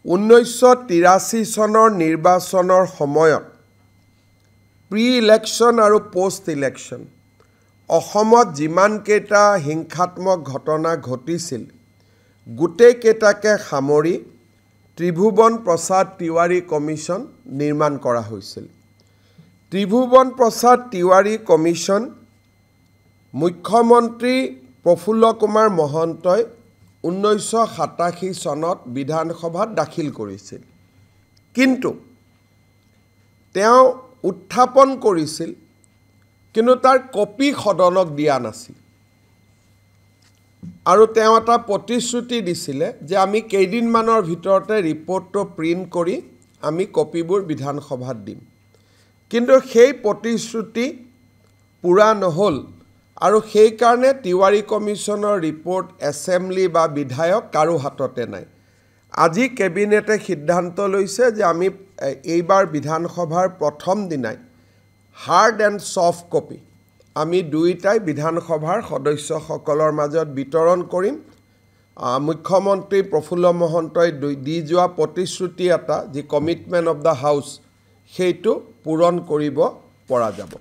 1983 চনৰ নিৰ্বাচনৰ সময়ত প্ৰি ইলেকশ্যন আৰু পোষ্ট ইলেকশ্যন অসমত যিমান কেইটা হিংসাত্মক ঘটনা ঘটিছিল গোটেই কেইটাকে সামৰি ত্ৰিভুৱন প্ৰসাদ তিৱাৰী কমিশ্যন নিৰ্মাণ কৰা হৈছিল। ত্ৰিভুৱন প্ৰসাদ তিৱাৰী কমিশ্যন মুখ্যমন্ত্ৰী প্ৰফুল্ল কুমাৰ মহন্তই 1987 চনত বিধানসভাত দাখিল কৰিছিল, কিন্তু তেওঁ উত্থাপন কৰিছিল কিন্তু তাৰ কপি সদনক দিয়া নাছিল আৰু তেওঁ এটা প্ৰতিশ্ৰুতি দিছিলে যে আমি কেইদিনমানৰ ভিতৰতে ৰিপৰ্টটো প্ৰিণ্ট কৰি আমি কপিবোৰ বিধানসভাত দিম, কিন্তু সেই প্ৰতিশ্ৰুতি পূৰা নহ'ল আৰু সেই কাৰণে তিৱাৰী কমিশ্যনৰ ৰিপৰ্ট এছেম্বলি বা বিধায়ক কাৰো হাততে নাই। আজি কেবিনেটে সিদ্ধান্ত লৈছে যে আমি এইবাৰ বিধানসভাৰ প্ৰথম দিনাই হাৰ্ড এণ্ড ছফ্ট কপি আমি দুইটাই বিধানসভাৰ সদস্যসকলৰ মাজত বিতৰণ কৰিম। মুখ্যমন্ত্ৰী প্ৰফুল্ল মহন্তই দি যোৱা প্ৰতিশ্ৰুতি এটা যি কমিটমেণ্ট অফ দ্য হাউচ সেইটো পূৰণ কৰিব পৰা যাব।